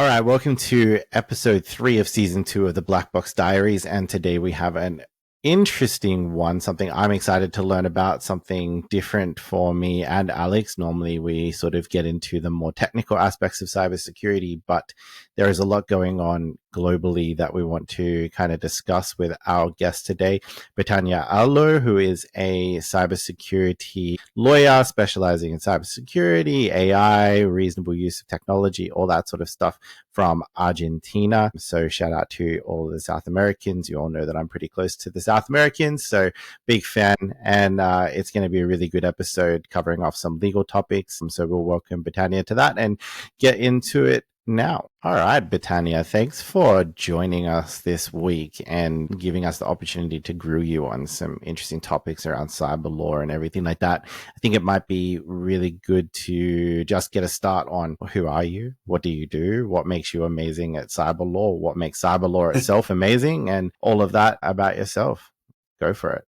All right, welcome to episode 3 of season 2 of the Blackbox Diaries. And today we have an interesting one, something I'm excited to learn about, something different for me and Alex. Normally we sort of get into the more technical aspects of cybersecurity, but there is a lot going on globally that we want to kind of discuss with our guest today, Betania Allo, who is a cybersecurity lawyer specializing in cybersecurity, AI, reasonable use of technology, all that sort of stuff from Argentina. So shout out to all the South Americans. You all know that I'm pretty close to the South Americans, so big fan. And it's going to be a really good episode covering off some legal topics. So we'll welcome Betania to that and get into it now. All right, Betania, thanks for joining us this week and giving us the opportunity to grill you on some interesting topics around cyber law and everything like that. I think it might be really good to just get a start on who are you? What do you do? What makes you amazing at cyber law? What makes cyber law itself amazing? And all of that about yourself. Go for it.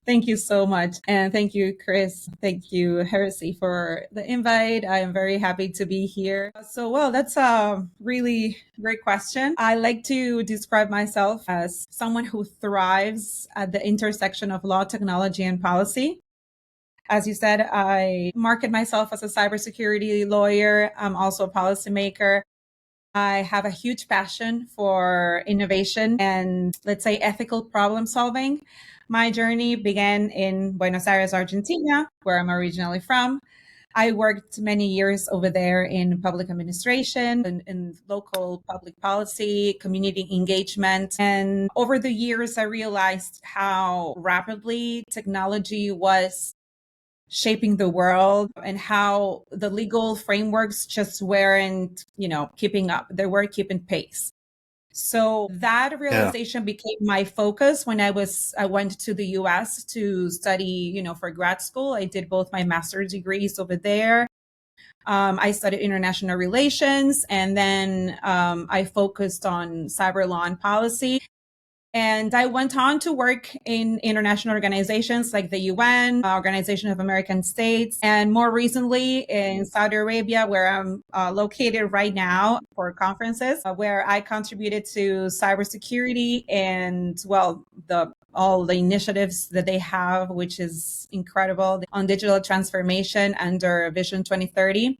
Thank you so much. And thank you, Chris. Thank you, Heresy, for the invite. I am very happy to be here. That's a really great question. I like to describe myself as someone who thrives at the intersection of law, technology, and policy. As you said, I market myself as a cybersecurity lawyer. I'm also a policymaker. I have a huge passion for innovation and, let's say, ethical problem solving. My journey began in Buenos Aires, Argentina, where I'm originally from. I worked many years over there in public administration and in local public policy, community engagement. And over the years, I realized how rapidly technology was shaping the world and how the legal frameworks just weren't, keeping up. They weren't keeping pace. So that realization became my focus when I went to the US to study, for grad school. I did both my master's degrees over there. I studied international relations, and then I focused on cyber law and policy. And I went on to work in international organizations like the UN, Organization of American States, and more recently in Saudi Arabia, where I'm located right now for conferences, where I contributed to cybersecurity and, all the initiatives that they have, which is incredible, on digital transformation under Vision 2030.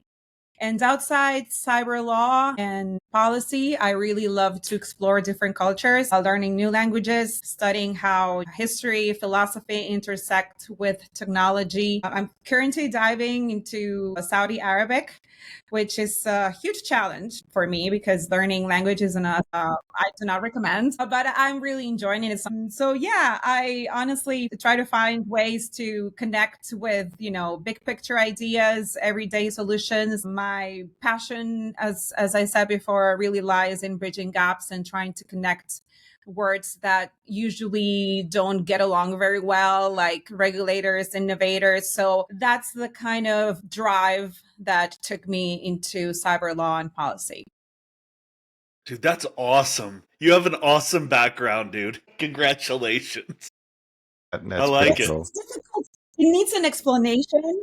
And outside cyber law and policy, I really love to explore different cultures, learning new languages, studying how history, philosophy intersect with technology. I'm currently diving into Saudi Arabic, which is a huge challenge for me because learning language is I do not recommend, but I'm really enjoying it. So I honestly try to find ways to connect with, big picture ideas, everyday solutions. My passion, as I said before, really lies in bridging gaps and trying to connect words that usually don't get along very well, like regulators, innovators. So that's the kind of drive that took me into cyber law and policy. Dude, that's awesome. You have an awesome background, dude. Congratulations. That's I like it. cool. It's difficult. It needs an explanation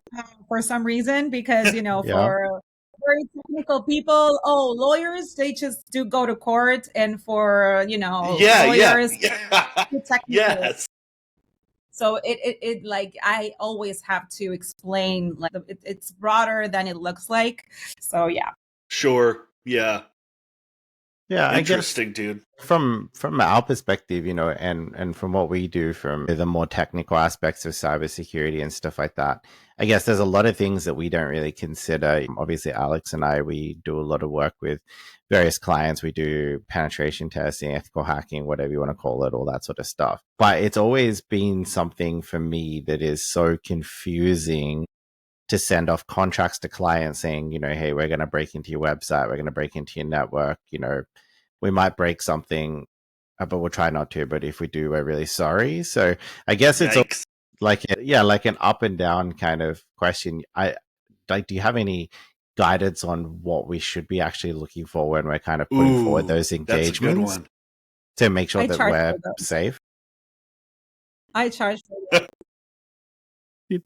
for some reason because, for very technical people, lawyers, they just do go to court, and for, lawyers, technical. Yes. So it like, I always have to explain, like, it's broader than it looks like. So yeah. Sure. Yeah. Yeah, Interesting, I guess dude. From our perspective, and from what we do from the more technical aspects of cybersecurity and stuff like that, I guess there's a lot of things that we don't really consider. Obviously, Alex and I, we do a lot of work with various clients. We do penetration testing, ethical hacking, whatever you want to call it, all that sort of stuff. But it's always been something for me that is so confusing to send off contracts to clients saying, hey, we're going to break into your website, we're going to break into your network, we might break something, but we'll try not to. But if we do, we're really sorry. So I guess it's like an up and down kind of question. Do you have any guidance on what we should be actually looking for when we're kind of putting forward those engagements to make sure that we're safe? I charge for that.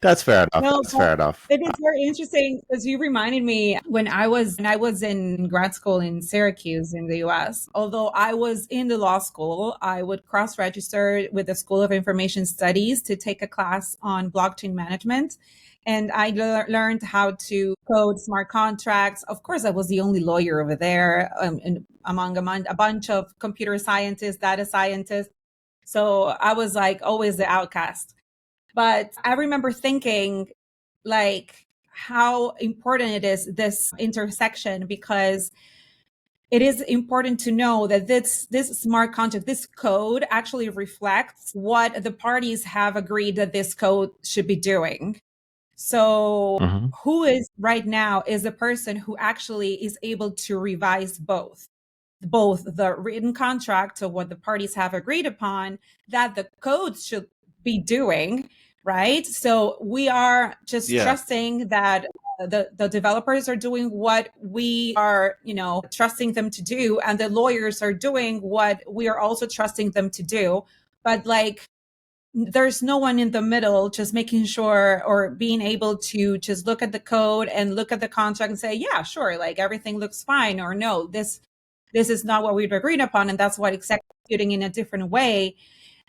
That's fair enough. No, That's but fair enough. it is very interesting because you reminded me when I was in grad school in Syracuse in the US. Although I was in the law school, I would cross-register with the School of Information Studies to take a class on blockchain management. And I learned how to code smart contracts. Of course, I was the only lawyer over there, and among a bunch of computer scientists, data scientists. So I was like always the outcast. But I remember thinking, like, how important it is, this intersection, because it is important to know that this smart contract, this code actually reflects what the parties have agreed that this code should be doing. So Mhm. who is right now is the person who actually is able to revise both the written contract of what the parties have agreed upon that the code should be doing, right? So we are just Yeah. trusting that the developers are doing what we are, trusting them to do, and the lawyers are doing what we are also trusting them to do. But like, there's no one in the middle just making sure or being able to just look at the code and look at the contract and say, yeah, sure, like everything looks fine, or no, this is not what we've agreed upon, and that's what executing in a different way,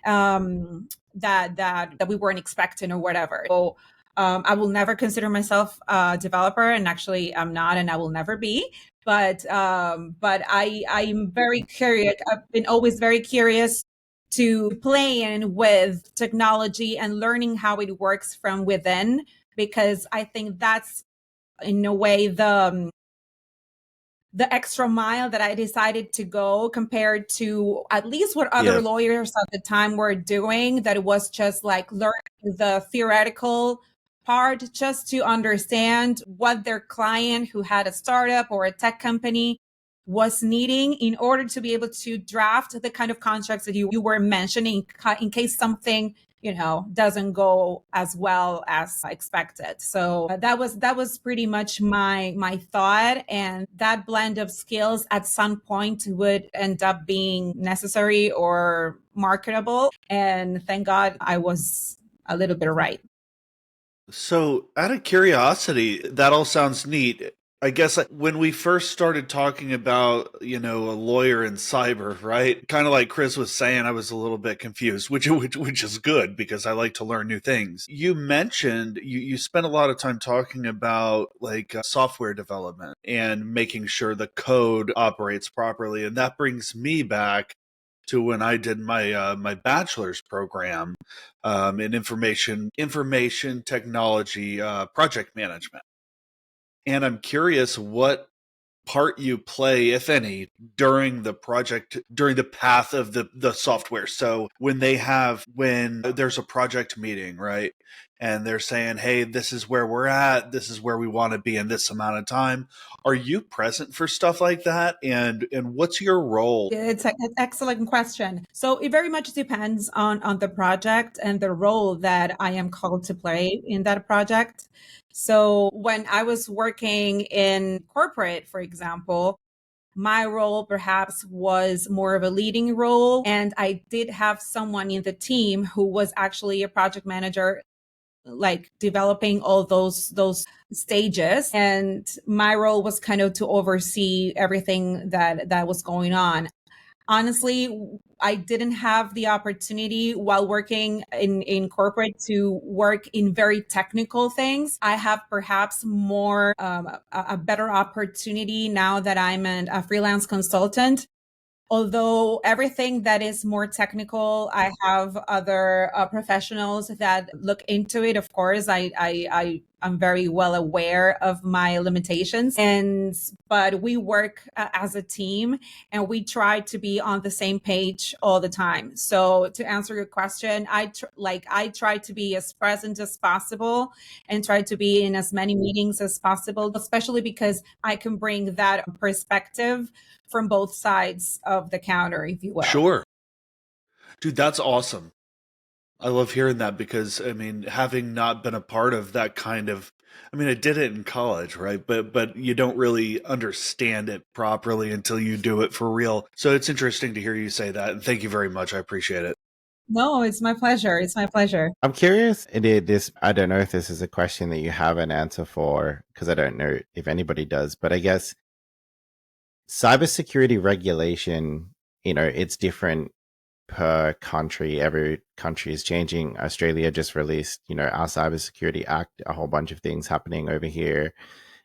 that we weren't expecting or whatever. So I will never consider myself a developer, and actually I'm not, and I will never be. But I'm very curious. I've been always very curious to play in with technology and learning how it works from within, because I think that's in a way the extra mile that I decided to go compared to at least what other Yeah. lawyers at the time were doing, that it was just like learning the theoretical part just to understand what their client who had a startup or a tech company was needing in order to be able to draft the kind of contracts that you were mentioning in case something doesn't go as well as expected. So that was pretty much my thought, and that blend of skills at some point would end up being necessary or marketable, and thank God I was a little bit right. So, out of curiosity, that all sounds neat. I guess when we first started talking about, a lawyer in cyber, right? Kind of like Chris was saying, I was a little bit confused, which is good because I like to learn new things. You mentioned you spent a lot of time talking about like software development and making sure the code operates properly, and that brings me back to when I did my bachelor's program in information technology project management. And I'm curious what part you play, if any, during the project, during the path of the software. So when there's a project meeting, right? And they're saying, hey, this is where we're at, this is where we want to be in this amount of time. Are you present for stuff like that? And what's your role? It's an excellent question. So it very much depends on the project and the role that I am called to play in that project. So when I was working in corporate, for example, my role perhaps was more of a leading role. And I did have someone in the team who was actually a project manager, like developing all those stages. And my role was kind of to oversee everything that was going on. Honestly, I didn't have the opportunity while working in corporate to work in very technical things. I have perhaps more a better opportunity now that I'm a freelance consultant. Although everything that is more technical, I have other professionals that look into it. Of course, I am very well aware of my limitations, but we work as a team, and we try to be on the same page all the time. So to answer your question, I try to be as present as possible and try to be in as many meetings as possible, especially because I can bring that perspective from both sides of the counter, if you will. Sure. Dude, that's awesome. I love hearing that because I mean, having not been a part of that kind of, I mean, I did it in college, right? But you don't really understand it properly until you do it for real. So it's interesting to hear you say that, and thank you very much. I appreciate it. No, it's my pleasure. It's my pleasure. I'm curious. I don't know if this is a question that you have an answer for, because I don't know if anybody does. But I guess cybersecurity regulation, it's different per country. Every country is changing. Australia just released, our Cybersecurity Act, a whole bunch of things happening over here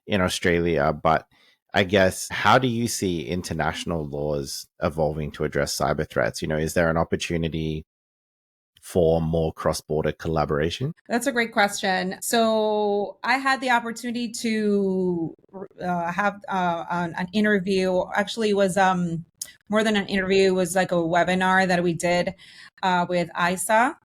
in Australia. But I guess, how do you see international laws evolving to address cyber threats? Is there an opportunity for more cross-border collaboration? That's a great question. So I had the opportunity to have an interview. Actually, it was more than an interview. It was like a webinar that we did with ISA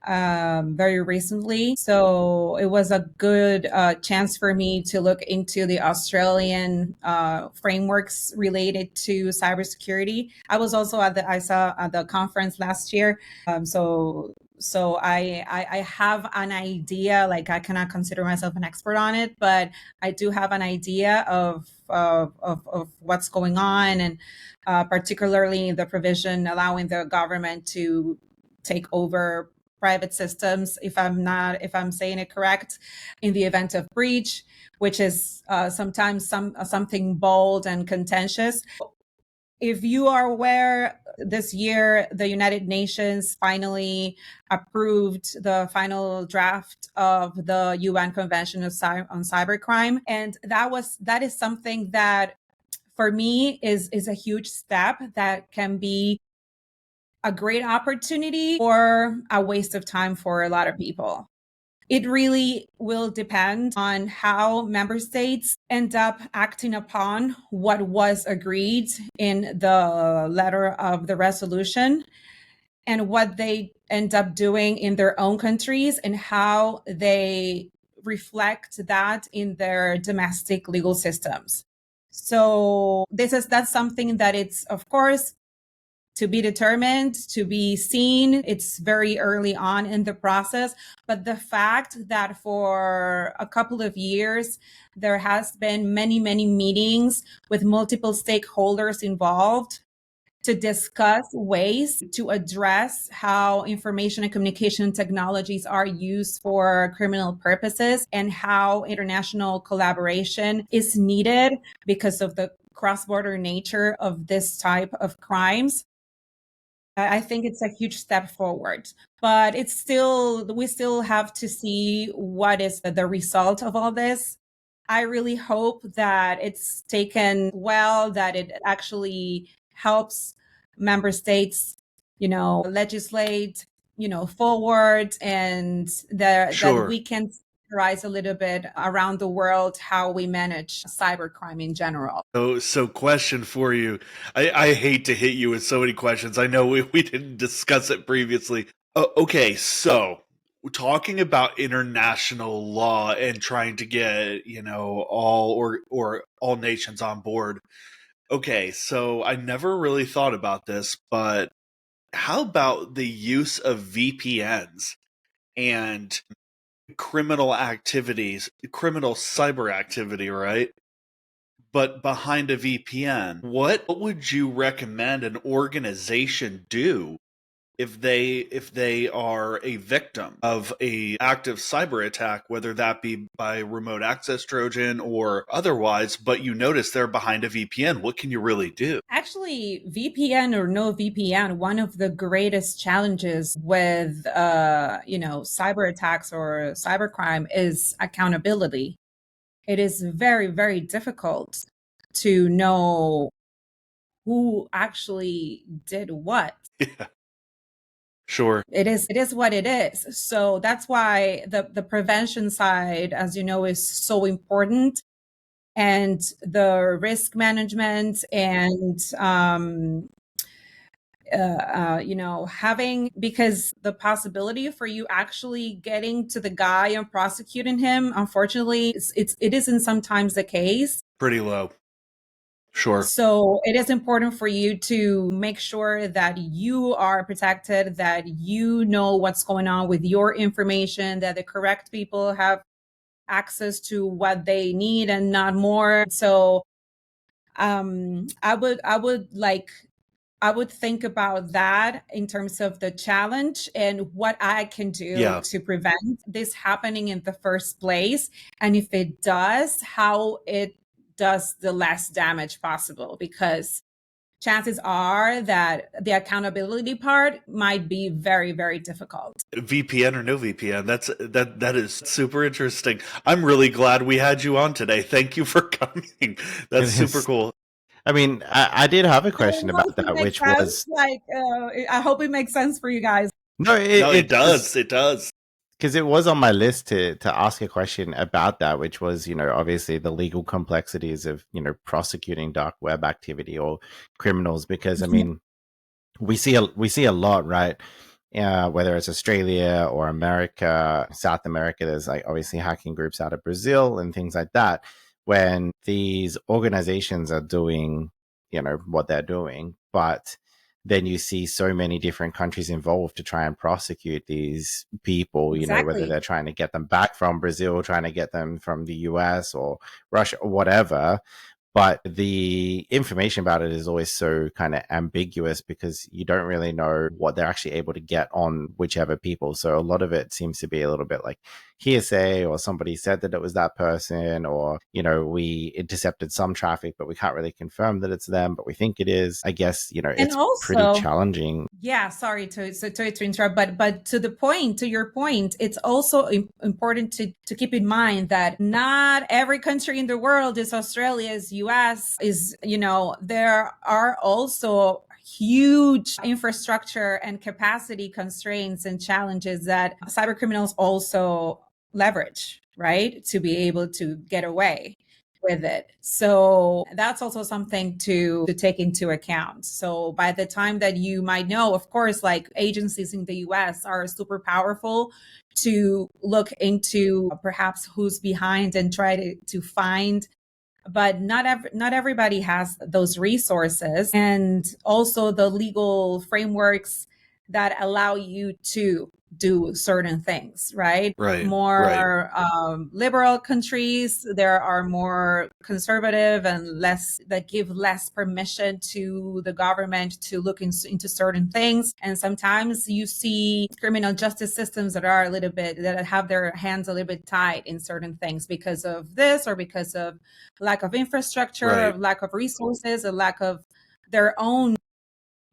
very recently. So it was a good chance for me to look into the Australian frameworks related to cybersecurity. I was also at the ISA at the conference last year. So I have an idea, like I cannot consider myself an expert on it, but I do have an idea of what's going on, and particularly the provision allowing the government to take over private systems, if I'm saying it correct, in the event of breach, which is sometimes something bold and contentious. If you are aware, this year the United Nations finally approved the final draft of the UN Convention on Cybercrime, and that is something that for me is a huge step that can be a great opportunity or a waste of time for a lot of people. It really will depend on how member states end up acting upon what was agreed in the letter of the resolution, and what they end up doing in their own countries, and how they reflect that in their domestic legal systems. So that's something that it's, of course, to be determined, to be seen. It's very early on in the process. But the fact that for a couple of years, there has been many, many meetings with multiple stakeholders involved to discuss ways to address how information and communication technologies are used for criminal purposes, and how international collaboration is needed because of the cross-border nature of this type of crimes. I think it's a huge step forward, but we still have to see what is the result of all this. I really hope that it's taken well, that it actually helps member states, legislate, forward, and that we can rise a little bit around the world how we manage cybercrime in general. So question for you. I hate to hit you with so many questions. I know we didn't discuss it previously. Okay, so talking about international law and trying to get, all or all nations on board. Okay, so I never really thought about this, but how about the use of VPNs and criminal activities, criminal cyber activity, right? But behind a VPN, what would you recommend an organization do if they are a victim of a active cyber attack, whether that be by remote access Trojan or otherwise, but you notice they're behind a VPN? What can you really do? Actually, VPN or no VPN, one of the greatest challenges with cyber attacks or cybercrime is accountability. It is very, very difficult to know who actually did what. Yeah. Sure. It is what it is. So that's why the prevention side, as you know, is so important. And the risk management and having, because the possibility for you actually getting to the guy and prosecuting him, unfortunately, it isn't sometimes the case. Pretty low. Sure. So it is important for you to make sure that you are protected, that you know what's going on with your information, that the correct people have access to what they need and not more. So I would like I would think about that in terms of the challenge and what I can do to prevent this happening in the first place. And if it does, how it does the less damage possible, because chances are that the accountability part might be very, very difficult. VPN or no VPN, that is super interesting. I'm really glad we had you on today. Thank you for coming. That's super cool. I mean, I did have a question about that, which was I hope it makes sense for you guys. No, it does. It does. Because it was on my list to ask a question about that, which was, obviously the legal complexities of, prosecuting dark web activity or criminals. Because I mean, we see a lot, right? Whether it's Australia or America, South America, there's like obviously hacking groups out of Brazil and things like that. When these organizations are doing, what they're doing, but then you see so many different countries involved to try and prosecute these people, whether they're trying to get them back from Brazil, trying to get them from the US or Russia or whatever. But the information about it is always so kind of ambiguous because you don't really know what they're actually able to get on whichever people. So a lot of it seems to be a little bit like hearsay, or somebody said that it was that person, or, we intercepted some traffic, but we can't really confirm that it's them, but we think it is. I guess, it's also pretty challenging. Yeah, sorry to interrupt, but to your point, it's also important to keep in mind that not every country in the world is Australia's US is, there are also huge infrastructure and capacity constraints and challenges that cyber criminals also leverage, right? To be able to get away with it. So that's also something to take into account. So by the time that you might know, of course, like agencies in the US are super powerful to look into perhaps who's behind and try to find, but not everybody has those resources, and also the legal frameworks that allow you to do certain things, right? More liberal countries, there are more conservative and less, that give less permission to the government to look into certain things. And sometimes you see criminal justice systems that are that have their hands a little bit tied in certain things because of this, or because of lack of infrastructure, lack of resources, a lack of their own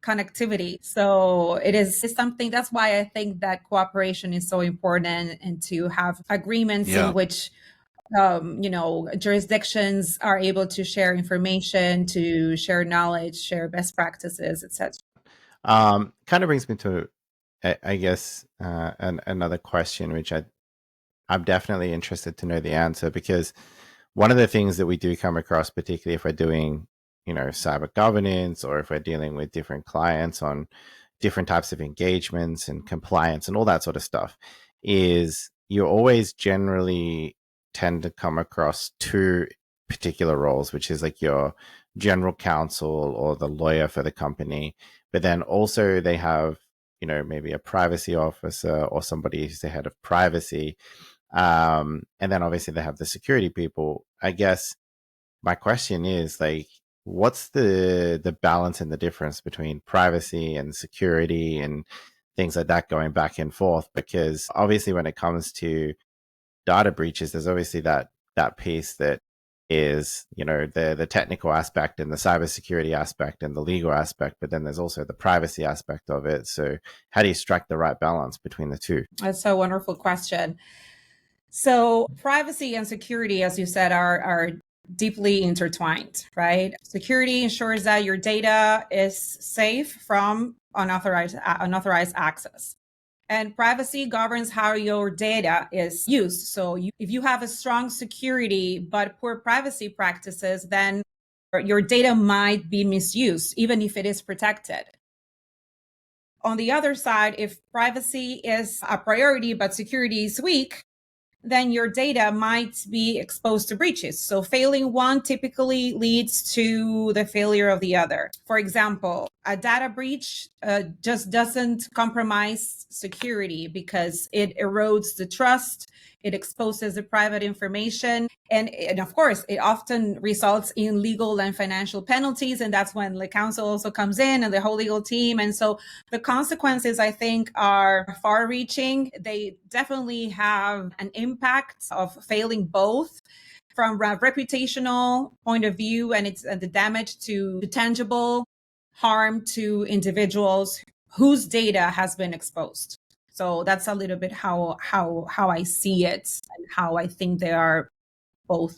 connectivity. So it's something, that's why I think that cooperation is so important, and to have agreements in which jurisdictions are able to share information, to share knowledge, share best practices, etc. Kind of brings me to, I guess, another question, which I'm definitely interested to know the answer, because one of the things that we do come across, particularly if we're doing, cyber governance, or if we're dealing with different clients on different types of engagements and compliance and all that sort of stuff, is you always generally tend to come across two particular roles, which is like your general counsel or the lawyer for the company. But then also they have, maybe a privacy officer or somebody who's the head of privacy. And then obviously they have the security people. I guess my question is, like, what's the balance and the difference between privacy and security and things like that going back and forth? Because obviously when it comes to data breaches, there's obviously that piece that is, the technical aspect and the cybersecurity aspect and the legal aspect, but then there's also the privacy aspect of it. So how do you strike the right balance between the two? That's a wonderful question. So privacy and security, as you said, are deeply intertwined, right? Security ensures that your data is safe from unauthorized access. And privacy governs how your data is used. So if you have a strong security but poor privacy practices, then your data might be misused, even if it is protected. On the other side, if privacy is a priority but security is weak, then your data might be exposed to breaches. So failing one typically leads to the failure of the other. For example, a data breach just doesn't compromise security because it erodes the trust, it exposes the private information, and of course, it often results in legal and financial penalties. And that's when the council also comes in and the whole legal team. And so the consequences, I think, are far reaching. They definitely have an impact of failing both from a reputational point of view, and it's the damage to tangible harm to individuals whose data has been exposed. So that's a little bit how I see it, and how I think they are both,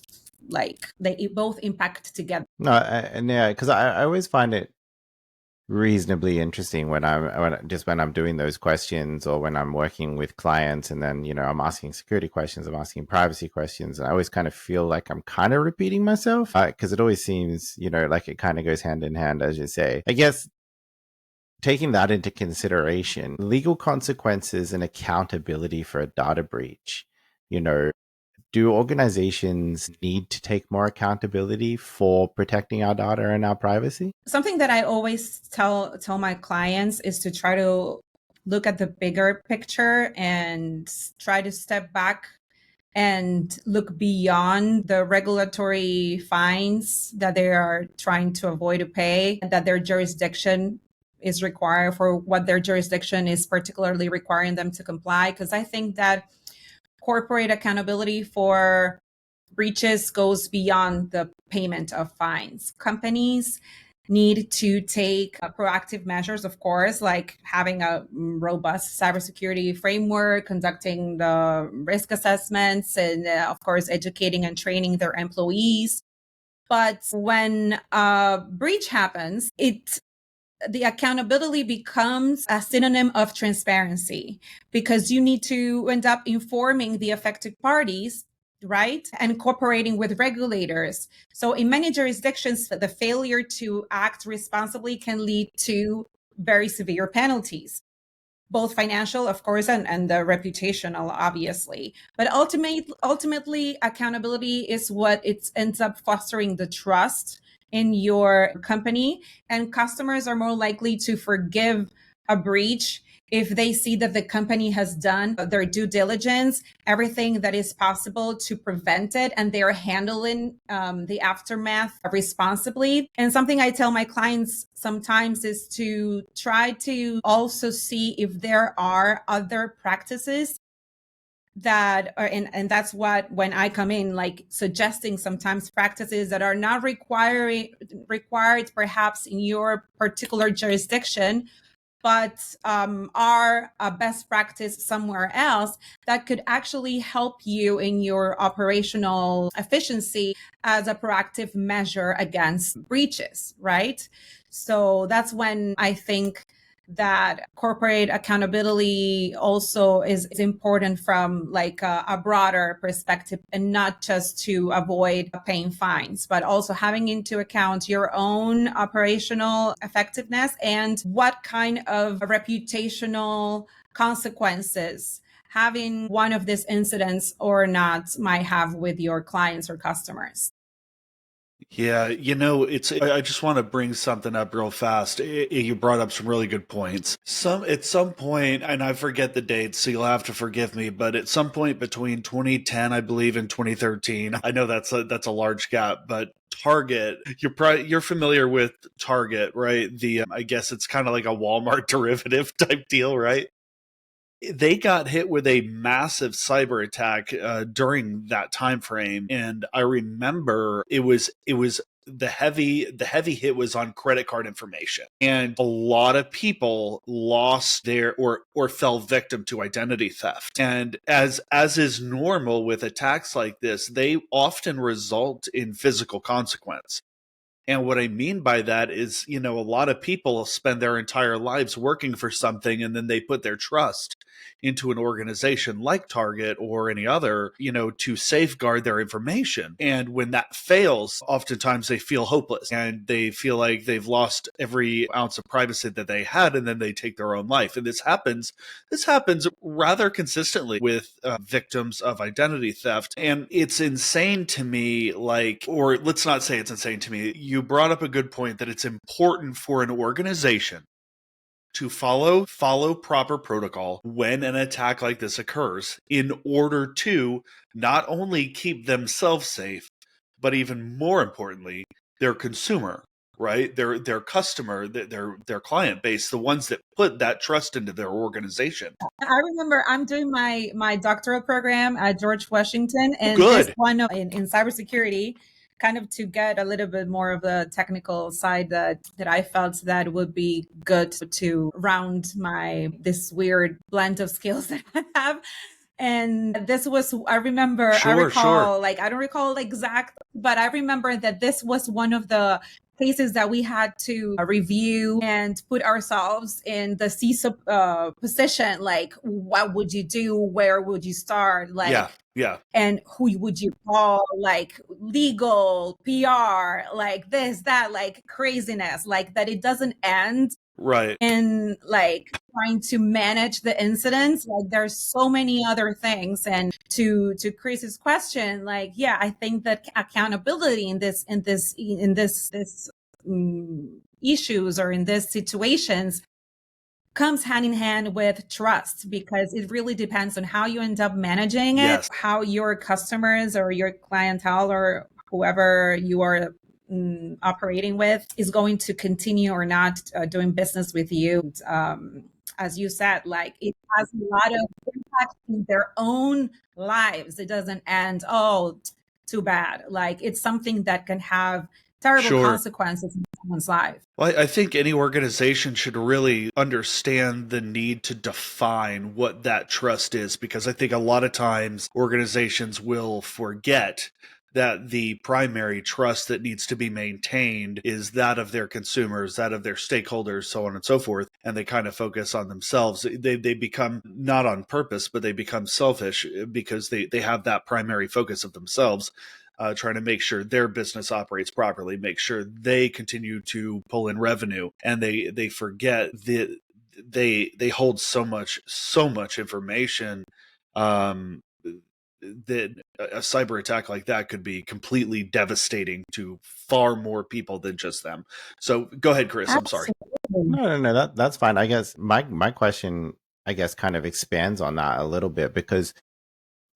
like, they both impact together. No, and yeah, because I always find it reasonably interesting when I'm doing those questions, or when I'm working with clients, and then I'm asking security questions, I'm asking privacy questions, and I always kind of feel like I'm kind of repeating myself, because it always seems like it kind of goes hand in hand, as you say. I guess taking that into consideration, legal consequences and accountability for a data breach, do organizations need to take more accountability for protecting our data and our privacy? Something that I always tell my clients is to try to look at the bigger picture and try to step back and look beyond the regulatory fines that they are trying to avoid to pay, that their jurisdiction is required, for what their jurisdiction is particularly requiring them to comply. Because I think that corporate accountability for breaches goes beyond the payment of fines. Companies need to take proactive measures, of course, like having a robust cybersecurity framework, conducting the risk assessments, and of course, educating and training their employees. But when a breach happens, the accountability becomes a synonym of transparency, because you need to end up informing the affected parties, right? And cooperating with regulators. So in many jurisdictions, the failure to act responsibly can lead to very severe penalties, both financial, of course, and the reputational, obviously. But ultimately, accountability is what it ends up fostering the trust in your company, and customers are more likely to forgive a breach if they see that the company has done their due diligence, everything that is possible to prevent it, and they're handling the aftermath responsibly. And something I tell my clients sometimes is to try to also see if there are other practices that are, and that's what, when I come in, like suggesting sometimes practices that are not required perhaps in your particular jurisdiction, but are a best practice somewhere else, that could actually help you in your operational efficiency as a proactive measure against breaches, right? So that's when I think that corporate accountability also is important from like a broader perspective, and not just to avoid paying fines, but also having into account your own operational effectiveness and what kind of reputational consequences having one of these incidents or not might have with your clients or customers. Yeah, I just want to bring something up real fast. You brought up some really good points. At some point, and I forget the date, so you'll have to forgive me, but at some point between 2010, I believe, and 2013, I know that's a large gap, but Target, you're familiar with Target, right? I guess it's kind of like a Walmart derivative type deal, right? They got hit with a massive cyber attack during that time frame, and I remember it was the heavy hit was on credit card information, and a lot of people lost their or fell victim to identity theft. And as is normal with attacks like this, they often result in physical consequence. And what I mean by that is, a lot of people spend their entire lives working for something, and then they put their trust into an organization like Target or any other, to safeguard their information. And when that fails, oftentimes they feel hopeless and they feel like they've lost every ounce of privacy that they had, and then they take their own life. And this happens rather consistently with victims of identity theft. And it's insane to me, or let's not say it's insane to me. You brought up a good point that it's important for an organization to follow proper protocol when an attack like this occurs in order to not only keep themselves safe, but even more importantly, their consumer, right? Their customer, their client base, the ones that put that trust into their organization. I remember I'm doing my doctoral program at George Washington, and Good. this one in cybersecurity, kind of to get a little bit more of the technical side that I felt that would be good to round this weird blend of skills that I have. And this was, I recall, like, I don't recall exact, but I remember that this was one of the cases that we had to review and put ourselves in the CISO position. Like, what would you do? Where would you start? Like, yeah. And who would you call? Like legal, PR, like this, that, like craziness, like that it doesn't end. Right. And like trying to manage the incidents, like there's so many other things. And to Chris's question, like, yeah, I think that accountability in this issues or in these situations comes hand in hand with trust, because it really depends on how you end up managing it, how your customers or your clientele or whoever you are operating with is going to continue or not doing business with you. As you said, like it has a lot of impact in their own lives. It doesn't end, oh, too bad. Like it's something that can have terrible consequences in someone's life. Well, I think any organization should really understand the need to define what that trust is, because I think a lot of times organizations will forget that the primary trust that needs to be maintained is that of their consumers, that of their stakeholders, so on and so forth. And they kind of focus on themselves. They become, not on purpose, but they become selfish because they have that primary focus of themselves. Trying to make sure their business operates properly, make sure they continue to pull in revenue, and they forget that they hold so much information that a cyber attack like that could be completely devastating to far more people than just them. So go ahead, Chris. Absolutely. I'm sorry. No, that's fine. I guess my question, I guess, kind of expands on that a little bit, because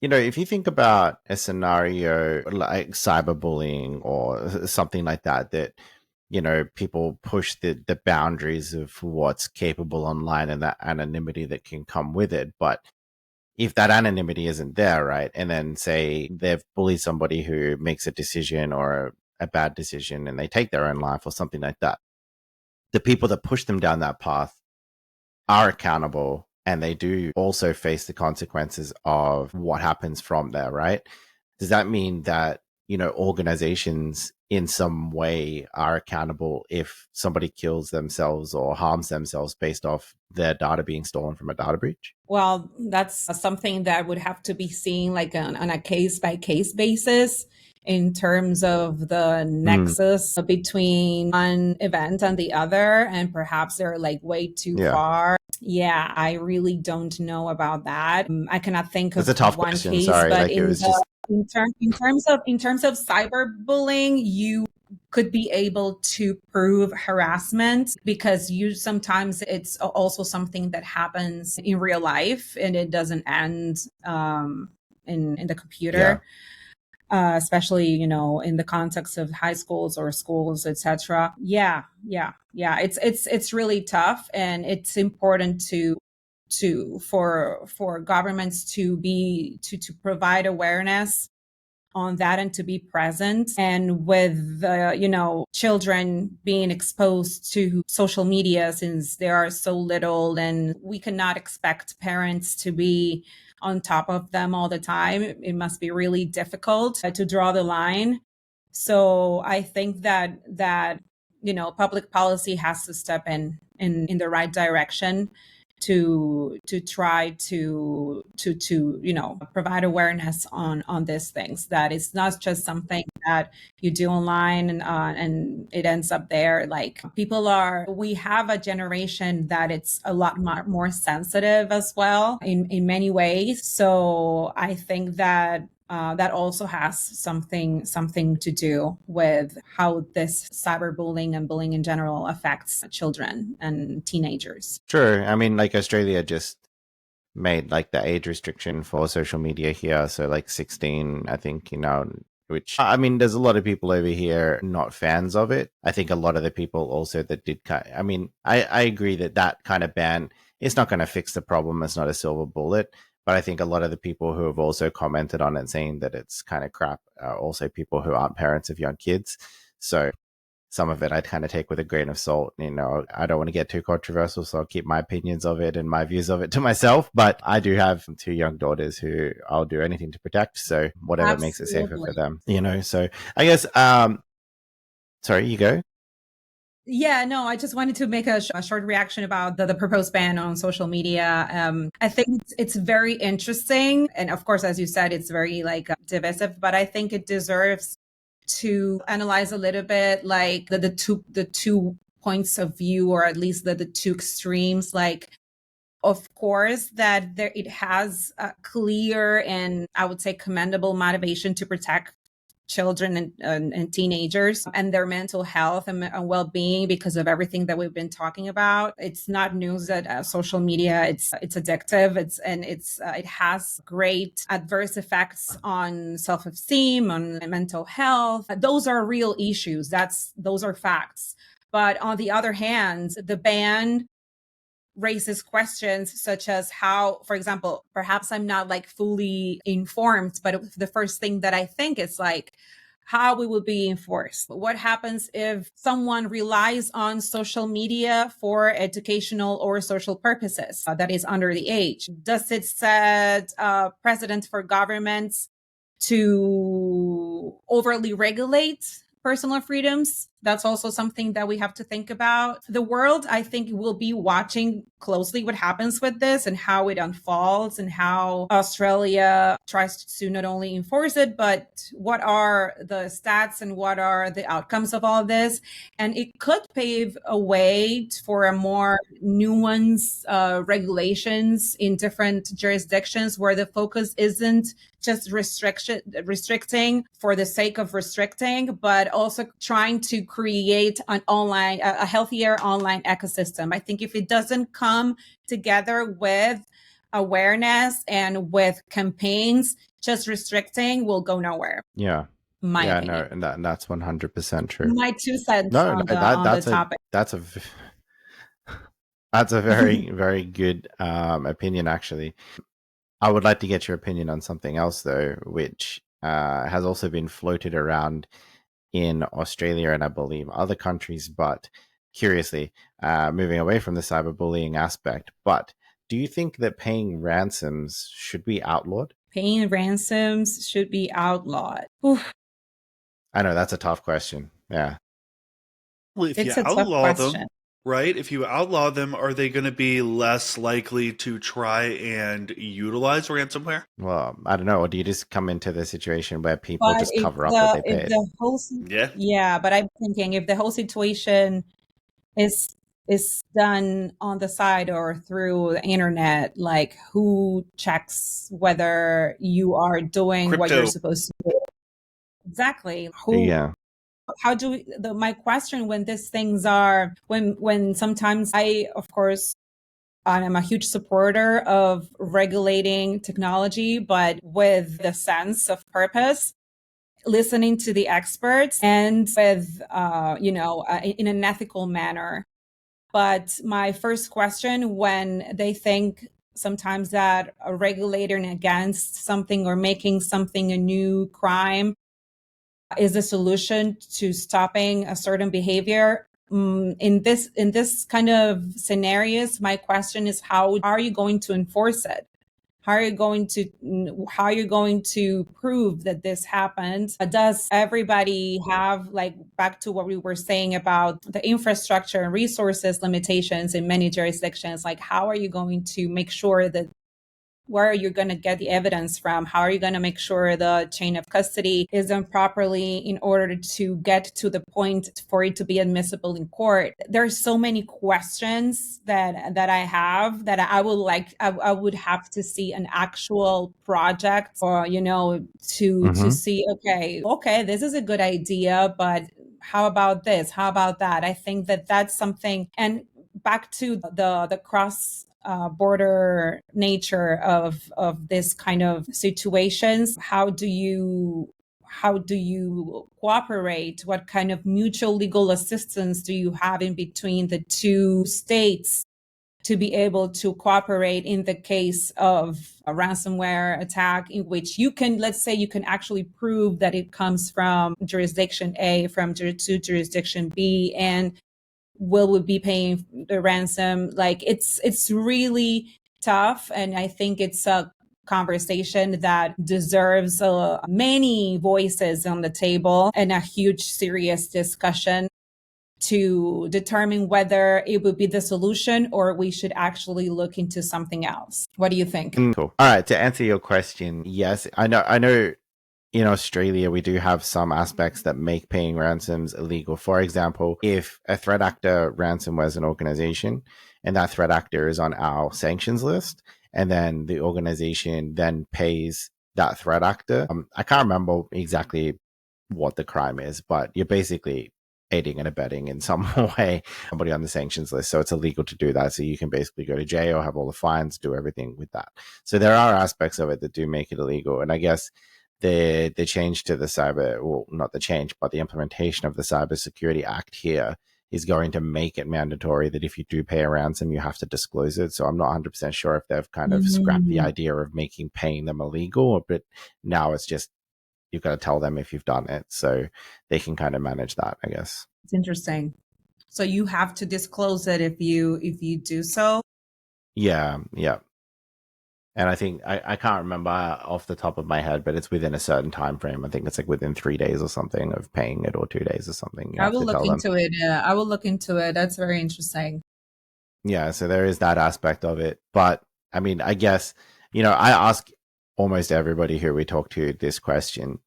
if you think about a scenario like cyberbullying or something like that, people push the boundaries of what's capable online and that anonymity that can come with it. But if that anonymity isn't there, right, and then say they've bullied somebody who makes a decision or a bad decision and they take their own life or something like that, the people that push them down that path are accountable, and they do also face the consequences of what happens from there, right? Does that mean that, organizations in some way are accountable if somebody kills themselves or harms themselves based off their data being stolen from a data breach? Well, that's something that would have to be seen like on a case by case basis, in terms of the nexus between one event and the other, and perhaps they're like way too far. Yeah, I really don't know about that. I cannot think of one question. Case, sorry, but in terms of cyberbullying, you could be able to prove harassment, because sometimes it's also something that happens in real life and it doesn't end in the computer. Yeah. Especially, in the context of high schools or schools, etc. Yeah. It's really tough, and it's important for governments to provide awareness on that and to be present. And with children being exposed to social media since they are so little, and we cannot expect parents to be on top of them all the time. It must be really difficult to draw the line. So I think that public policy has to step in the right direction to try to provide awareness on these things, that it's not just something that you do online and it ends up there. Like we have a generation that it's a lot more sensitive as well in many ways. So I think that that also has something to do with how this cyberbullying and bullying in general affects children and teenagers. Sure. I mean, like Australia just made like the age restriction for social media here, so like 16, I think, which, I mean, there's a lot of people over here not fans of it. I think a lot of the people also that did I mean, I agree that that kind of ban, it's not going to fix the problem. It's not a silver bullet. But I think a lot of the people who have also commented on it saying that it's kind of crap are also people who aren't parents of young kids. So some of it I'd kind of take with a grain of salt. I don't want to get too controversial, so I'll keep my opinions of it and my views of it to myself. But I do have two young daughters who I'll do anything to protect. So whatever Absolutely. makes it safer for them, So I guess, sorry, you go. Yeah, no, I just wanted to make a short reaction about the proposed ban on social media. I think it's very interesting. And of course, as you said, it's very divisive, but I think it deserves to analyze a little bit like the two points of view, or at least the two extremes. Like, of course, that it has a clear and I would say commendable motivation to protect children and teenagers and their mental health and well-being because of everything that we've been talking about. It's not news that social media it's addictive. It has great adverse effects on self-esteem, on mental health. Those are real issues. Those are facts. But on the other hand, the ban raises questions such as how, for example, perhaps I'm not fully informed, but the first thing that I think is how we will be enforced. What happens if someone relies on social media for educational or social purposes that is under the age? Does it set precedent for governments to overly regulate personal freedoms? That's also something that we have to think about. The world, I think, will be watching closely what happens with this and how it unfolds and how Australia tries to not only enforce it, but what are the stats and what are the outcomes of all this. And it could pave a way for a more nuanced regulations in different jurisdictions where the focus isn't just restricting for the sake of restricting, but also trying to create a healthier online ecosystem. I think if it doesn't come together with awareness and with campaigns, just restricting will go nowhere. Yeah. My opinion. No, and that's 100% true. My 2 cents No, on that's the topic. That's a very, very good opinion, actually. I would like to get your opinion on something else, though, which has also been floated around in Australia and I believe other countries, but curiously, moving away from the cyberbullying aspect. But do you think that paying ransoms should be outlawed? Paying ransoms should be outlawed. Oof. I know that's a tough question. Yeah. Well, if It's you a tough outlaw question. them, right? If you outlaw them, are they going to be less likely to try and utilize ransomware? Well, I don't know. Or do you just come into the situation where people But just if cover up that they if paid? the whole Yeah. but I'm thinking if the whole situation is done on the side or through the internet, like who checks whether you are doing what you're Crypto. supposed to do? Exactly. Who? Yeah. How do we, my question when these things are when sometimes I, of course, I'm a huge supporter of regulating technology, but with the sense of purpose, listening to the experts and with, in an ethical manner. But my first question when they think sometimes that a regulating against something or making something a new crime is a solution to stopping a certain behavior. In this kind of scenarios, my question is, how are you going to enforce it? How are you going to prove that this happened? Does everybody have, back to what we were saying about the infrastructure and resources limitations in many jurisdictions? How are you going to make sure that where are you going to get the evidence from? How are you going to make sure the chain of custody is done properly in order to get to the point for it to be admissible in court? There's so many questions that I have that I would have to see an actual project, or to see, okay, this is a good idea, but how about this? How about that? I think that that's something. And back to the cross border nature of this kind of situations. How do you cooperate? What kind of mutual legal assistance do you have in between the two states to be able to cooperate in the case of a ransomware attack in which let's say you can actually prove that it comes from jurisdiction A, from to jurisdiction B, and will we be paying the ransom? Like it's really tough, and I think it's a conversation that deserves many voices on the table and a huge serious discussion to determine whether it would be the solution or we should actually look into something else. What do you think? Cool. All right, to answer your question, yes, I know in Australia, we do have some aspects that make paying ransoms illegal. For example, if a threat actor ransomwares an organization and that threat actor is on our sanctions list, and then the organization then pays that threat actor, I can't remember exactly what the crime is, but you're basically aiding and abetting in some way somebody on the sanctions list. So it's illegal to do that. So you can basically go to jail, have all the fines, do everything with that. So there are aspects of it that do make it illegal. And I guess the change to not the change, but the implementation of the Cybersecurity Act here is going to make it mandatory that if you do pay a ransom, you have to disclose it. So I'm not 100% sure if they've kind of scrapped the idea of paying them illegal, but now it's just, you've got to tell them if you've done it. So they can kind of manage that, I guess. It's interesting. So you have to disclose it if you do so? Yeah. And I think I can't remember off the top of my head, but it's within a certain time frame. I think it's like within 3 days or something of paying it, or 2 days or something. I will look into it. Yeah, I will look into it. That's very interesting. Yeah, so there is that aspect of it. But I mean, I guess, I ask almost everybody who we talk to this question.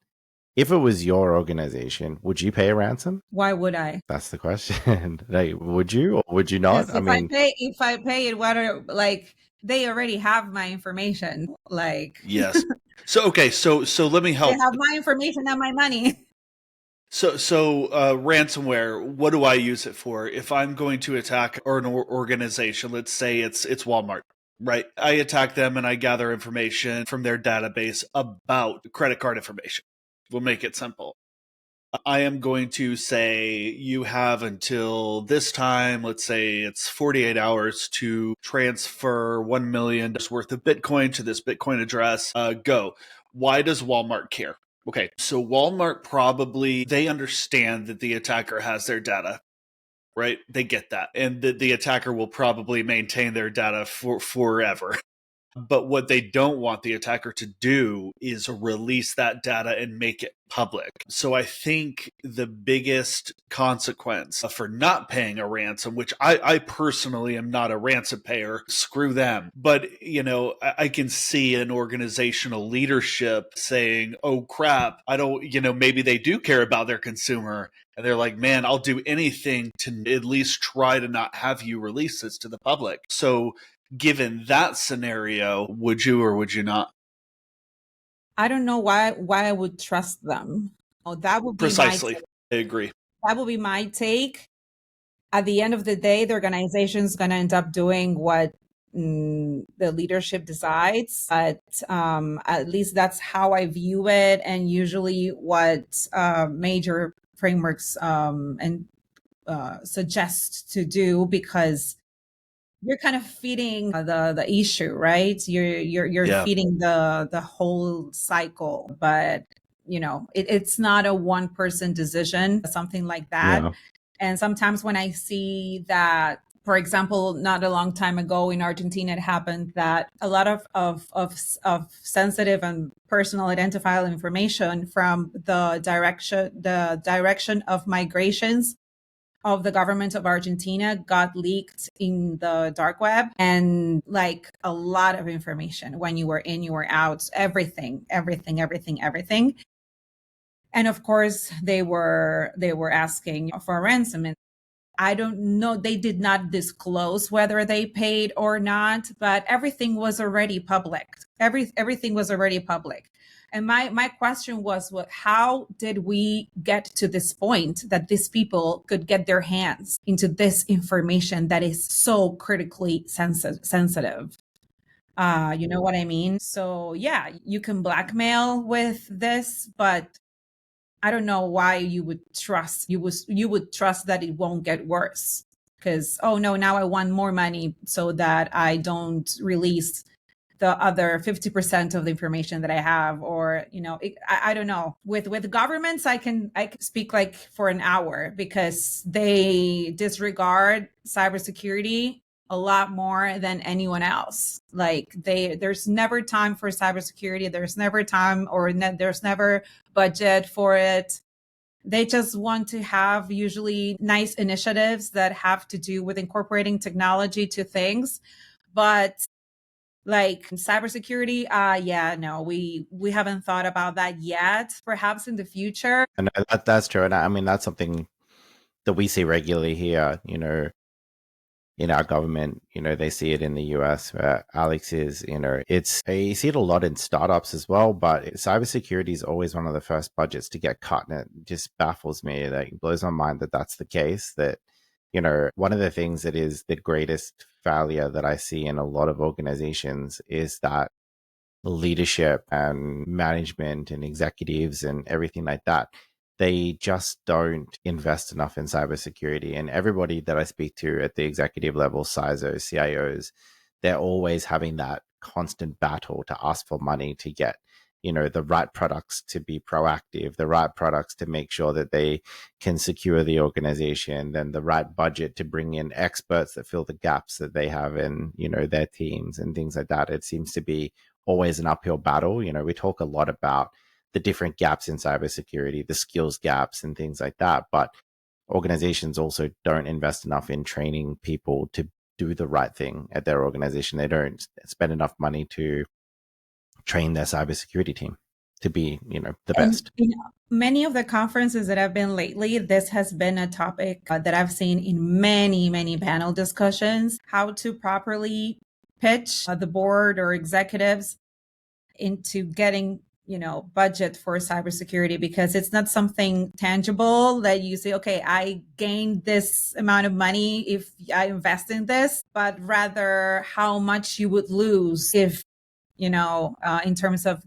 If it was your organization, would you pay a ransom? Why would I? That's the question. Like, would you or would you not? If I pay it, they already have my information. Yes. So let me help. They have my information and my money. So ransomware, what do I use it for? If I'm going to attack an organization, let's say it's Walmart, right? I attack them and I gather information from their database about credit card information. We'll make it simple. I am going to say you have until this time, let's say it's 48 hours to transfer $1 million worth of Bitcoin to this Bitcoin address. Go. Why does Walmart care? Okay, so Walmart they understand that the attacker has their data, right? They get that. And the attacker will probably maintain their data forever. But what they don't want the attacker to do is release that data and make it public. So I think the biggest consequence for not paying a ransom, which I personally am not a ransom payer, screw them. But, I can see an organizational leadership saying, oh crap, I don't, maybe they do care about their consumer. And they're like, man, I'll do anything to at least try to not have you release this to the public. So given that scenario, would you or would you not? I don't know why I would trust them. Oh, that would be precisely. I agree. That would be my take. At the end of the day, the organization is going to end up doing what the leadership decides. But at least that's how I view it, and usually what major frameworks suggest to do, because you're kind of feeding the issue, right? You're feeding the whole cycle, but it's not a one person decision, something like that. Yeah. And sometimes when I see that, for example, not a long time ago in Argentina, it happened that a lot of sensitive and personal identifiable information from the direction of migrations of the government of Argentina got leaked in the dark web, and like a lot of information when you were in, you were out, everything. And of course, they were asking for a ransom. And I don't know, they did not disclose whether they paid or not, but everything was already public. Everything was already public. And my question was, how did we get to this point that these people could get their hands into this information that is so critically sensitive? You know what I mean? So yeah, you can blackmail with this, but I don't know why you would trust that it won't get worse. Because, oh no, now I want more money so that I don't release the other 50% of the information that I have. Or, I don't know. With governments, I can speak like for an hour, because they disregard cybersecurity a lot more than anyone else. Like there's never time for cybersecurity. There's never time, or there's never budget for it. They just want to have usually nice initiatives that have to do with incorporating technology to things. But like cybersecurity, yeah, no, we haven't thought about that yet. Perhaps in the future. And that's true. And I mean, that's something that we see regularly here, in our government. They see it in the US where Alex is, you see it a lot in startups as well, but cybersecurity is always one of the first budgets to get cut. And it just baffles me, it blows my mind that that's the case. That, one of the things that is the greatest failure that I see in a lot of organizations is that leadership and management and executives and everything like that, they just don't invest enough in cybersecurity. And everybody that I speak to at the executive level, CISOs, CIOs, they're always having that constant battle to ask for money to get, the right products to be proactive, the right products to make sure that they can secure the organization, then the right budget to bring in experts that fill the gaps that they have in, their teams and things like that. It seems to be always an uphill battle. We talk a lot about the different gaps in cybersecurity, the skills gaps and things like that. But organizations also don't invest enough in training people to do the right thing at their organization. They don't spend enough money to train their cybersecurity team to be, the best. And, many of the conferences that I've been lately, this has been a topic that I've seen in many, many panel discussions, how to properly pitch the board or executives into getting budget for cybersecurity, because it's not something tangible that you say, okay, I gained this amount of money if I invest in this, but rather how much you would lose if in terms of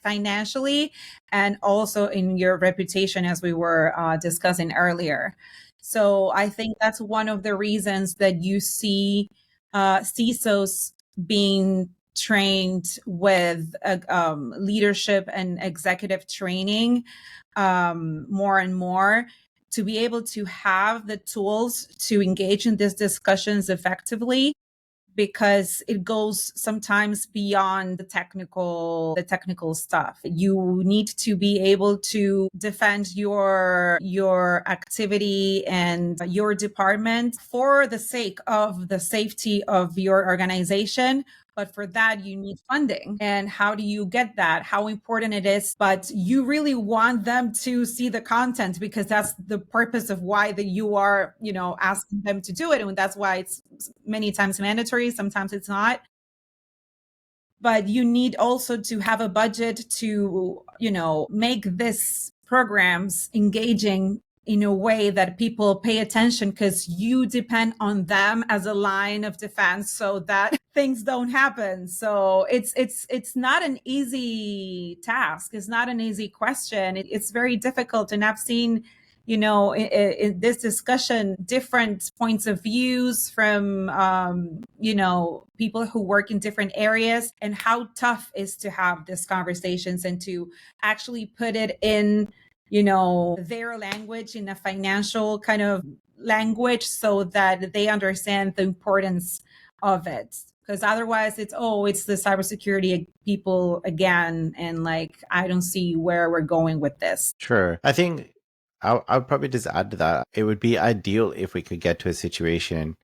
financially, and also in your reputation, as we were discussing earlier. So I think that's one of the reasons that you see CISOs being trained with leadership and executive training more and more, to be able to have the tools to engage in these discussions effectively, because it goes sometimes beyond the technical stuff. You need to be able to defend your activity and your department for the sake of the safety of your organization. But for that, you need funding. And how do you get that? How important it is. But you really want them to see the content, because that's the purpose of why that you are, asking them to do it. And that's why it's many times mandatory. Sometimes it's not. But you need also to have a budget to, make this programs engaging in a way that people pay attention, because you depend on them as a line of defense so that things don't happen. So it's not an easy task. It's not an easy question. It's very difficult. And I've seen, in this discussion, different points of views from, people who work in different areas, and how tough it is to have these conversations and to actually put it in their language, in a financial kind of language, so that they understand the importance of it. Because otherwise it's the cybersecurity people again. And I don't see where we're going with this. Sure. I think I would probably just add to that. It would be ideal if we could get to a situation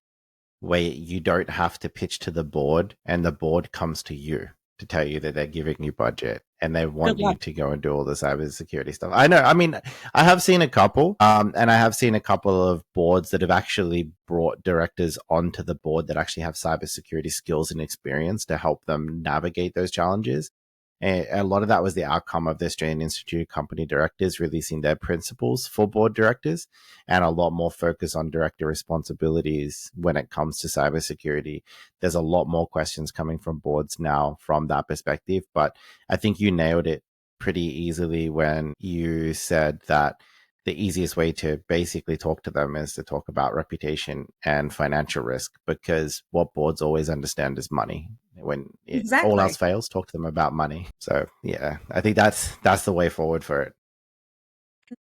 where you don't have to pitch to the board and the board comes to you to tell you that they're giving you budget and they Good want you luck. to go and do all the cybersecurity stuff. I know. I mean, I have seen a couple, and I have seen a couple of boards that have actually brought directors onto the board that actually have cybersecurity skills and experience to help them navigate those challenges. And a lot of that was the outcome of the Australian Institute of Company Directors releasing their principles for board directors, and a lot more focus on director responsibilities when it comes to cybersecurity. There's a lot more questions coming from boards now from that perspective, but I think you nailed it pretty easily when you said that the easiest way to basically talk to them is to talk about reputation and financial risk, because what boards always understand is money. When all Exactly. else fails, talk to them about money. So yeah, I think that's the way forward for it.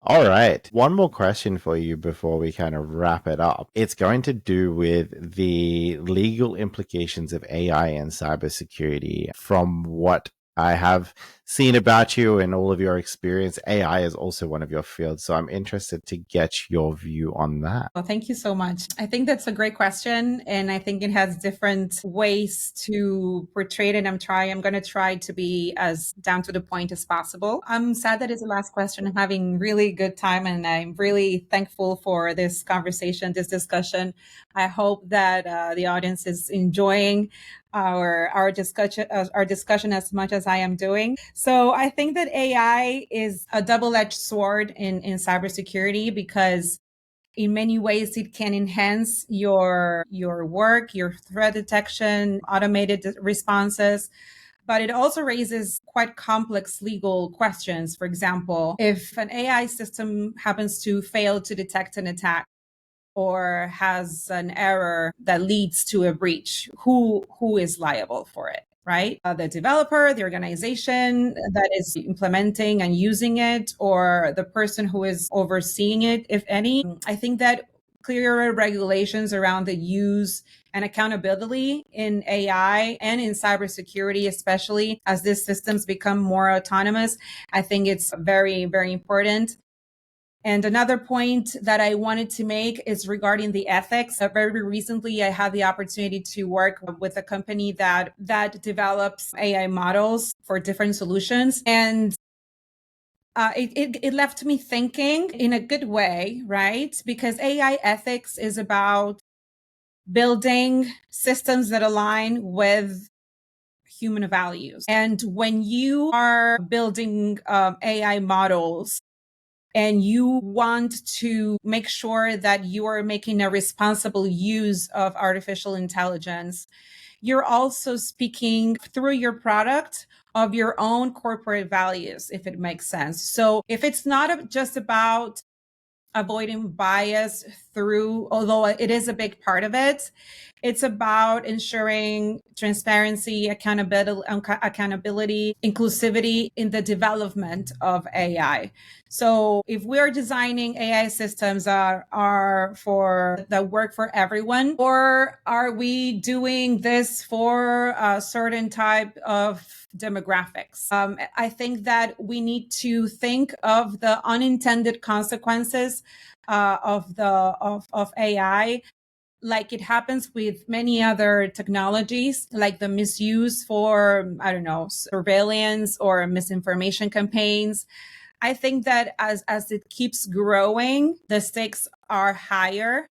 All right. One more question for you before we kind of wrap it up. It's going to do with the legal implications of AI and cybersecurity. From what I have seen about you and all of your experience, AI is also one of your fields. So I'm interested to get your view on that. Well, thank you so much. I think that's a great question. And I think it has different ways to portray it. And I'm going to try to be as down to the point as possible. I'm sad that it's the last question. I'm having really good time and I'm really thankful for this conversation, this discussion. I hope that the audience is enjoying our discussion as much as I am doing. So I think that AI is a double-edged sword in cybersecurity, because in many ways it can enhance your work, your threat detection, automated responses, but it also raises quite complex legal questions. For example, if an AI system happens to fail to detect an attack or has an error that leads to a breach, who is liable for it? Right? The developer, the organization that is implementing and using it, or the person who is overseeing it, if any. I think that clearer regulations around the use and accountability in AI and in cybersecurity, especially as these systems become more autonomous, I think it's very, very important. And another point that I wanted to make is regarding the ethics. Very recently, I had the opportunity to work with a company that develops AI models for different solutions. And it left me thinking in a good way, right? Because AI ethics is about building systems that align with human values. And when you are building AI models, and you want to make sure that you are making a responsible use of artificial intelligence, you're also speaking through your product of your own corporate values, if it makes sense. So if it's not just about avoiding bias through, although it is a big part of it, it's about ensuring transparency, accountability, inclusivity in the development of AI. So if we're designing AI systems are for that work for everyone, or are we doing this for a certain type of demographics? I think that we need to think of the unintended consequences of AI, like it happens with many other technologies, like the misuse for, I don't know, surveillance or misinformation campaigns. I think that as it keeps growing, the stakes are higher,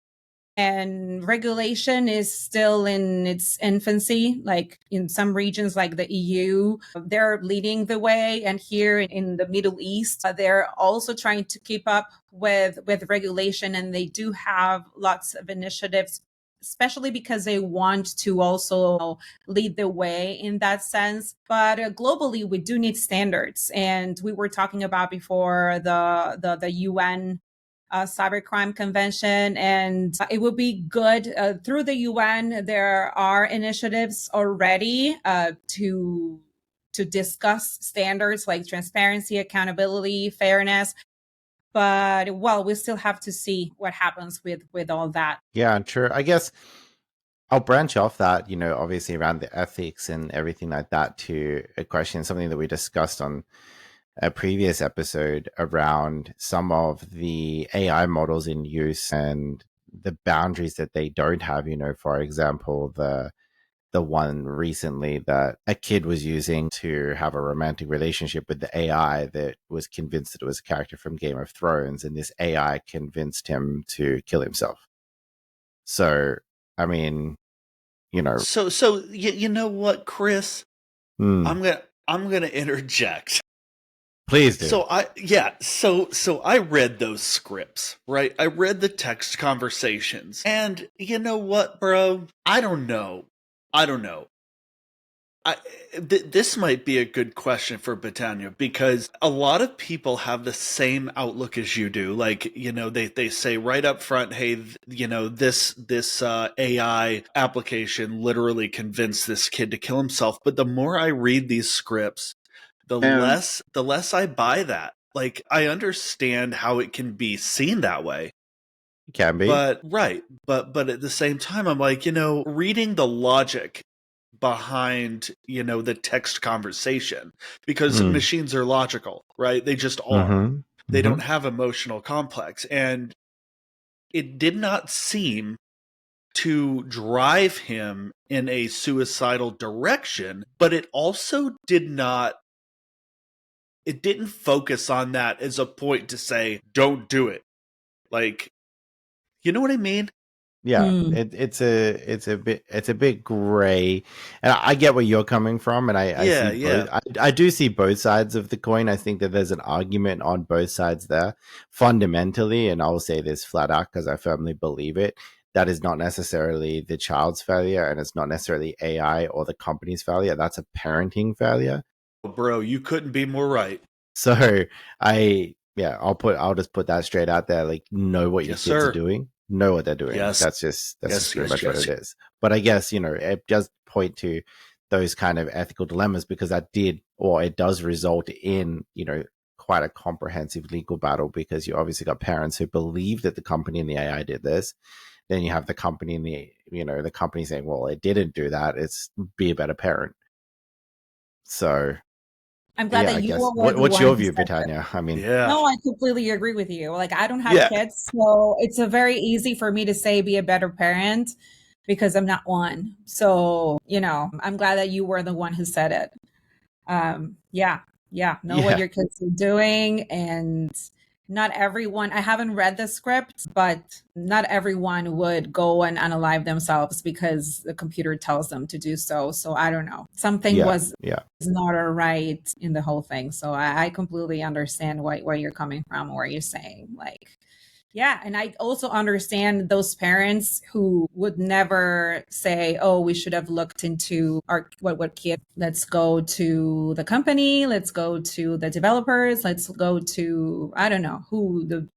and regulation is still in its infancy. Like in some regions like the EU, they're leading the way, and here in the Middle East, they're also trying to keep up with regulation, and they do have lots of initiatives, especially because they want to also lead the way in that sense. But globally, we do need standards, and we were talking about before the UN cybercrime convention, and it would be good through the UN. There are initiatives already to discuss standards like transparency, accountability, fairness. But well, we still have to see what happens with all that. Yeah, and sure. I guess I'll branch off that, obviously around the ethics and everything like that, to a question, something that we discussed on a previous episode around some of the AI models in use and the boundaries that they don't have. For example, the one recently that a kid was using to have a romantic relationship with the AI that was convinced that it was a character from Game of Thrones, and this AI convinced him to kill himself. So, I mean, So you know what, Chris? I'm gonna interject. Please do. So I read those scripts, right? I read the text conversations, and you know what, bro? I don't know. This might be a good question for Betania, because a lot of people have the same outlook as you do. Like, they say right up front, hey, this AI application literally convinced this kid to kill himself. But the more I read these scripts, the less I buy that. Like, I understand how it can be seen that way. It can be. But but at the same time, I'm like, reading the logic behind the text conversation, because machines are logical, right? They just are. They don't have emotional complex, and it did not seem to drive him in a suicidal direction, but it also didn't focus on that as a point to say don't do it. Like, you know what I mean? Yeah, it's a bit gray, and I get where you're coming from, and I see both. I do see both sides of the coin. I think that there's an argument on both sides there, fundamentally, and I'll say this flat out because I firmly believe it. That is not necessarily the child's failure, and it's not necessarily AI or the company's failure. That's a parenting failure. Bro, you couldn't be more right. So I'll just put that straight out there. Like, know what your kids are doing. Know what they're doing. Yes. That's just pretty much what it is. But I guess, it does point to those kind of ethical dilemmas, because it does result in, quite a comprehensive legal battle, because you obviously got parents who believe that the company and the AI did this. Then you have the company and the company saying, well, it didn't do that. It's be a better parent. So I'm glad that you what's your view, Betania? I mean, no, I completely agree with you. Like, I don't have kids, so it's a very easy for me to say be a better parent, because I'm not one. So, I'm glad that you were the one who said it. Know what your kids are doing. And not everyone, I haven't read the script, but not everyone would go and unalive themselves because the computer tells them to do so. So I don't know. Something was not all right in the whole thing. So I completely understand where you're coming from, where you're saying, like, yeah. And I also understand those parents who would never say, oh, we should have looked into what kid. Let's go to the company. Let's go to the developers. Let's go to, I don't know, who, the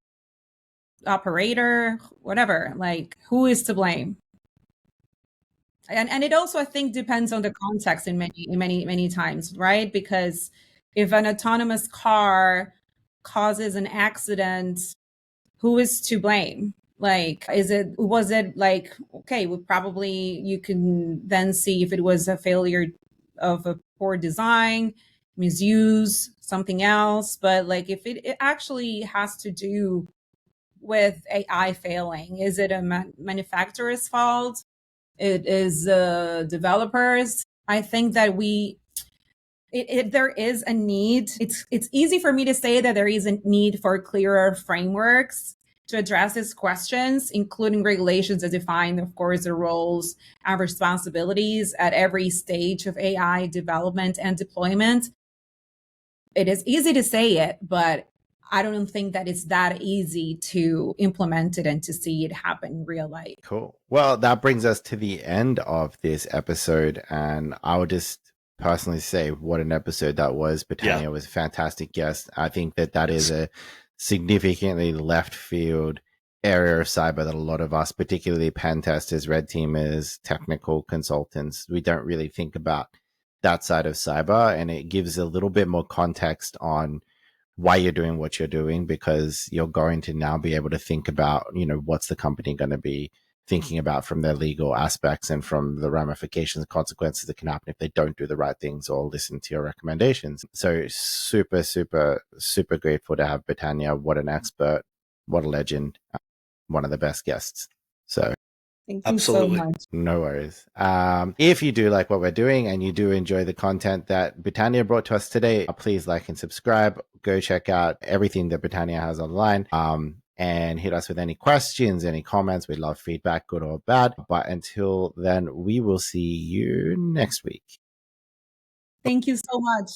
operator, whatever, like, who is to blame? And it also, I think, depends on the context in many times, right? Because if an autonomous car causes an accident, who is to blame? Like, was it like, okay, you can then see if it was a failure of a poor design, misuse, something else. But like, if it actually has to do with AI failing, is it a manufacturer's fault? It is developers. I think that there is a need. It's easy for me to say that there is a need for clearer frameworks to address these questions, including regulations that define, of course, the roles and responsibilities at every stage of AI development and deployment. It is easy to say it, but I don't think that it's that easy to implement it and to see it happen in real life. Cool. Well, that brings us to the end of this episode, and I would just personally say what an episode that was. Betania was a fantastic guest. I think that is a significantly left field area of cyber that a lot of us, particularly pen testers, red teamers, technical consultants, we don't really think about that side of cyber, and it gives a little bit more context on why you're doing what you're doing, because you're going to now be able to think about, what's the company going to be thinking about from their legal aspects and from the ramifications and consequences that can happen if they don't do the right things or listen to your recommendations. So super, super, super grateful to have Betania. What an expert, what a legend, one of the best guests. So Thank you Absolutely. so much. no worries. If you do like what we're doing and you do enjoy the content that Betania brought to us today, please like and subscribe. Go check out everything that Betania has online. And hit us with any questions, any comments. We love feedback, good or bad. But until then, we will see you next week. Thank you so much.